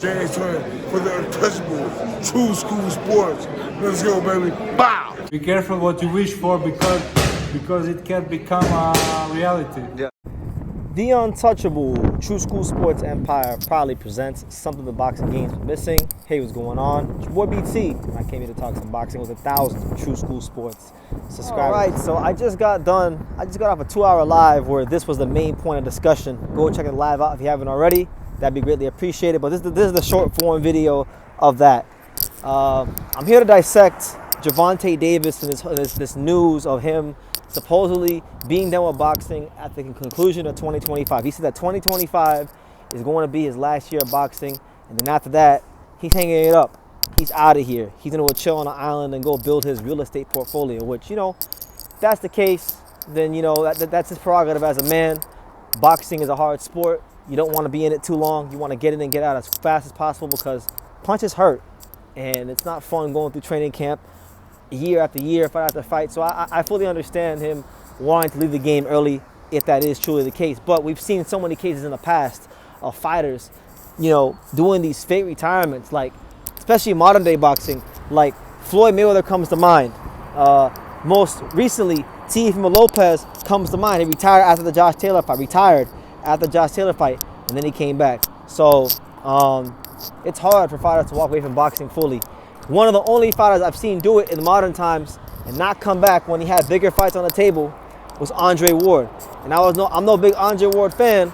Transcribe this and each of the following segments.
James Turner for the untouchable true school sports. Let's go, baby. Bow! Be careful what you wish for because it can become a reality. Yeah. The Untouchable True School Sports Empire proudly presents something the boxing game's missing. Hey, what's going on? It's your boy BT. I came here to talk some boxing with 1,000 True School Sports subscribers. All right, so I just got off a 2-hour live where this was the main point of discussion. Go check it live out if you haven't already. That'd be greatly appreciated. But this is the short form video of that. I'm here to dissect Gervonta Davis and this news of him supposedly being done with boxing at the conclusion of 2025. He said that 2025 is going to be his last year of boxing, and then after that, he's hanging it up. He's out of here. He's going to go chill on an island and go build his real estate portfolio, which, if that's the case, then, that's his prerogative as a man. Boxing is a hard sport. You don't want to be in it too long. You want to get in and get out as fast as possible because punches hurt, and it's not fun going through training camp year after year, fight after fight. So I fully understand him wanting to leave the game early if that is truly the case. But we've seen so many cases in the past of fighters, doing these fake retirements, like especially modern day boxing, like Floyd Mayweather comes to mind. Most recently, Teofimo Lopez comes to mind. He retired after the Josh Taylor fight, and then he came back. So it's hard for fighters to walk away from boxing fully. One of the only fighters I've seen do it in modern times and not come back when he had bigger fights on the table was Andre Ward. And I'm no big Andre Ward fan,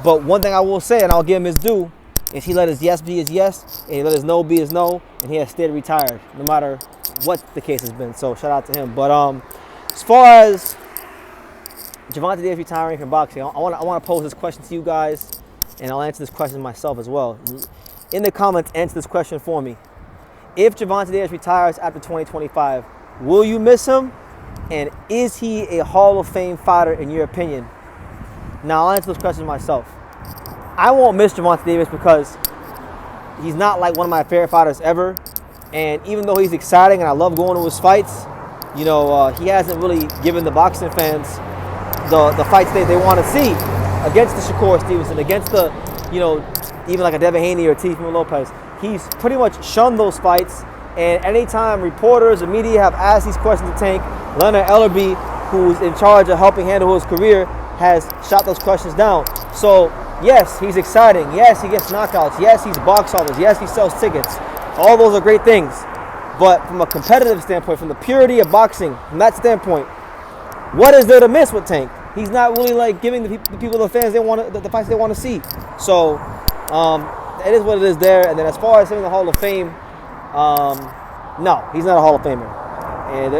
but one thing I will say, and I'll give him his due, is he let his yes be his yes, and he let his no be his no, and he has stayed retired, no matter what the case has been. So shout out to him. But as far as Gervonta Davis retiring from boxing, I want to pose this question to you guys, and I'll answer this question myself as well. In the comments, answer this question for me. If Gervonta Davis retires after 2025, will you miss him? And is he a Hall of Fame fighter in your opinion? Now, I'll answer those questions myself. I won't miss Gervonta Davis because he's not like one of my favorite fighters ever. And even though he's exciting and I love going to his fights, he hasn't really given the boxing fans the fights they want to see against the Shakur Stevenson, against the, even like a Devin Haney or Teofimo Lopez. He's pretty much shunned those fights, and anytime reporters or media have asked these questions to Tank, Leonard Ellerby, who's in charge of helping handle his career, has shot those questions down. So, yes, he's exciting. Yes, he gets knockouts. Yes, he's box office. Yes, he sells tickets. All those are great things. But from a competitive standpoint, from the purity of boxing, from that standpoint, what is there to miss with Tank? He's not really giving the people, the fans, the fights they want to see. So, it is what it is there. And then as far as him in the Hall of Fame, no, he's not a Hall of Famer. And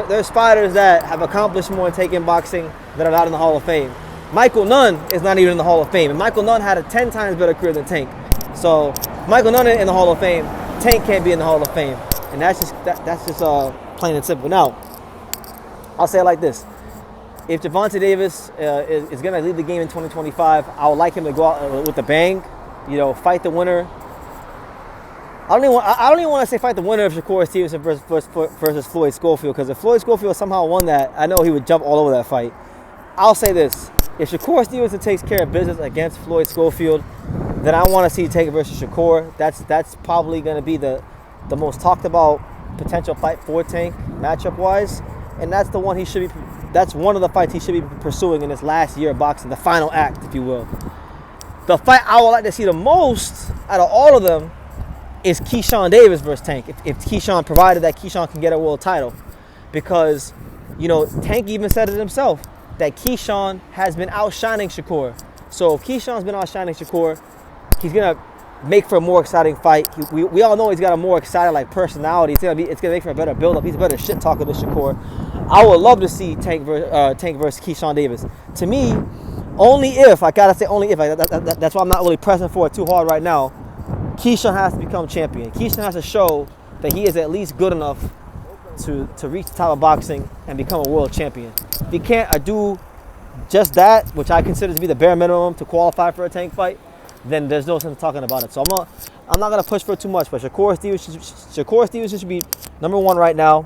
there's fighters that have accomplished more in taking boxing that are not in the Hall of Fame. Michael Nunn is not even in the Hall of Fame. And Michael Nunn had a 10 times better career than Tank. So Michael Nunn in the Hall of Fame, Tank can't be in the Hall of Fame. And that's just plain and simple. Now, I'll say it like this. If Gervonta Davis is going to leave the game in 2025, I would like him to go out with a bang. Fight the winner. I don't even want to say fight the winner of Shakur Stevenson versus Floyd Schofield, because if Floyd Schofield somehow won that, I know he would jump all over that fight. I'll say this. If Shakur Stevenson takes care of business against Floyd Schofield, then I want to see Tank versus Shakur. That's probably going to be the most talked about potential fight for Tank, matchup-wise. And that's the one that's one of the fights he should be pursuing in this last year of boxing, the final act, if you will. The fight I would like to see the most out of all of them is Keyshawn Davis versus Tank. If Keyshawn, provided that Keyshawn can get a world title. Because, Tank even said it himself, that Keyshawn has been outshining Shakur. So if Keyshawn's been outshining Shakur, he's going to make for a more exciting fight. We all know he's got a more exciting personality. It's gonna make for a better build-up. He's a better shit talker than Shakur. I would love to see Tank versus Keyshawn Davis. To me, only if that's why I'm not really pressing for it too hard right now. Keyshawn has to become champion. Keyshawn has to show that he is at least good enough to reach the top of boxing and become a world champion. If he can't do just that, which I consider to be the bare minimum to qualify for a Tank fight, then there's no sense talking about it. So I'm not gonna push for it too much. But Shakur Stevenson should be number one right now.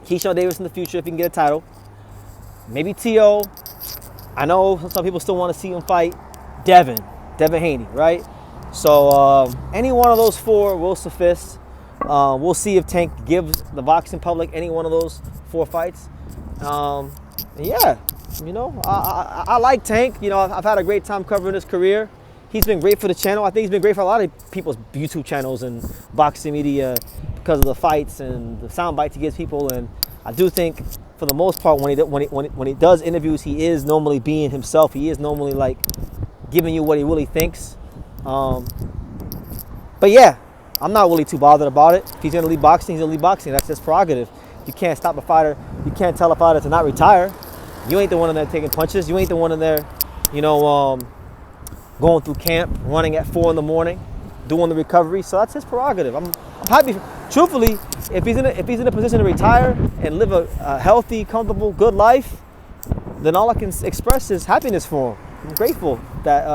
Keyshawn Davis in the future if he can get a title. Maybe T.O. I know some people still want to see him fight Devin Haney, right? So any one of those four will suffice. We'll see if Tank gives the boxing public any one of those 4 fights. Yeah, I like Tank. I've had a great time covering his career. He's been great for the channel. I think he's been great for a lot of people's YouTube channels and boxing media because of the fights and the sound bites he gives people. And I do think, for the most part, when he does interviews, he is normally being himself. He is normally like giving you what he really thinks. But yeah, I'm not really too bothered about it. If he's gonna leave boxing, he's gonna leave boxing. That's his prerogative. You can't stop a fighter. You can't tell a fighter to not retire. You ain't the one in there taking punches. You ain't the one in there, going through camp, running at 4 in the morning, doing the recovery. So that's his prerogative. I'm happy. Truthfully, if he's in a position to retire and live a healthy, comfortable, good life, then all I can express is happiness for him. I'm grateful that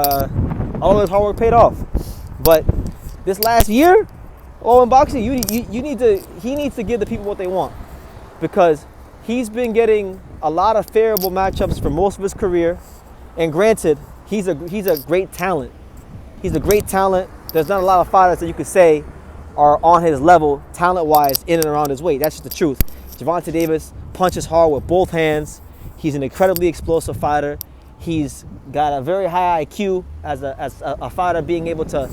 all of his hard work paid off. But this last year, in boxing, he needs to give the people what they want, because he's been getting a lot of favorable matchups for most of his career. And granted, he's a great talent. He's a great talent. There's not a lot of fighters that you could say are on his level, talent-wise, in and around his weight. That's just the truth. Gervonta Davis punches hard with both hands. He's an incredibly explosive fighter. He's got a very high IQ as a fighter, being able to,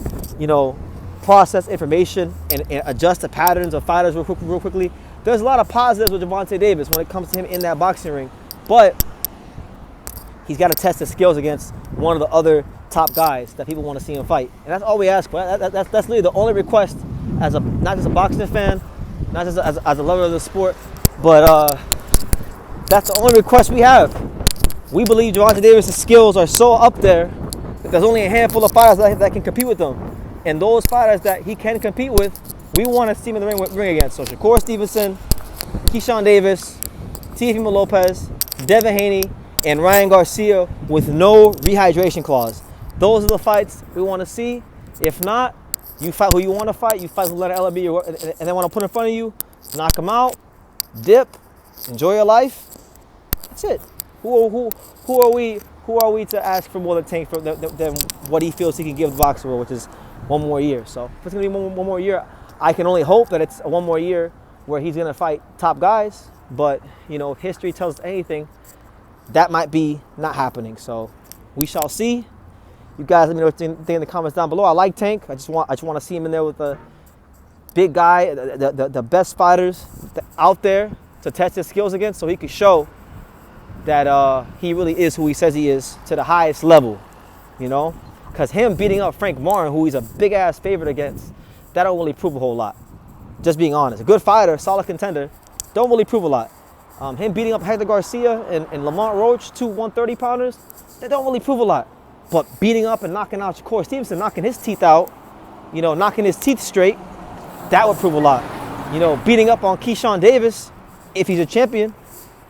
process information and adjust the patterns of fighters real quickly. There's a lot of positives with Gervonta Davis when it comes to him in that boxing ring, but he's got to test his skills against one of the other top guys that people want to see him fight. And that's all we ask for. That's literally the only request as not just a boxing fan, not just as a lover of the sport, but that's the only request we have. We believe Gervonta Davis' skills are so up there that there's only a handful of fighters that can compete with him. And those fighters that he can compete with, we want to see him in the ring against. So Shakur Stevenson, Keyshawn Davis, Teofimo Lopez, Devin Haney, and Ryan Garcia with no rehydration clause. Those are the fights we want to see. If not, you fight who you want to fight. You fight who let LB, and they want to put in front of you, knock them out, dip, enjoy your life. That's it. Who are we to ask for more than Tank than what he feels he can give the boxing world, which is 1 more year. So if it's gonna be one more year, I can only hope that it's a 1 more year where he's gonna fight top guys. But if history tells us anything, that might be not happening. So we shall see. You guys let me know what you think in the comments down below. I like Tank. I just want to see him in there with a big guy, the best fighters out there to test his skills against, so he could show that he really is who he says he is to the highest level. Because him beating up Frank Martin, who he's a big-ass favorite against, that don't really prove a whole lot. Just being honest. A good fighter, solid contender, don't really prove a lot. Him beating up Hector Garcia and Lamont Roach, 2 130-pounders, that don't really prove a lot. But beating up and knocking out Shakur Stevenson, knocking his teeth out, knocking his teeth straight, that would prove a lot. Beating up on Keyshawn Davis, if he's a champion,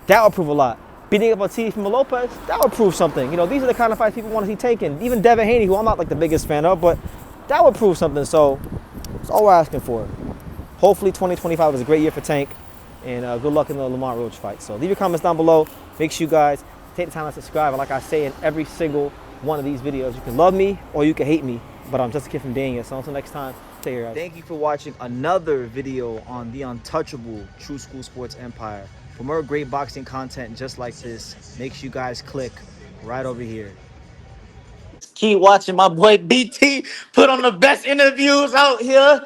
that would prove a lot. Beating up on Teofimo Lopez, that would prove something. These are the kind of fights people want to see taken. Even Devin Haney, who I'm not like the biggest fan of, but that would prove something. So that's all we're asking for. Hopefully 2025 is a great year for Tank, and good luck in the Lamont Roach fight. So leave your comments down below. Make sure you guys take the time to subscribe. And like I say in every single one of these videos, you can love me or you can hate me, but I'm just a kid from Dania. So until next time, take care, guys. Thank you for watching another video on the untouchable True School Sports Empire. For more great boxing content just like this, make sure you guys click right over here. Keep watching my boy BT put on the best interviews out here.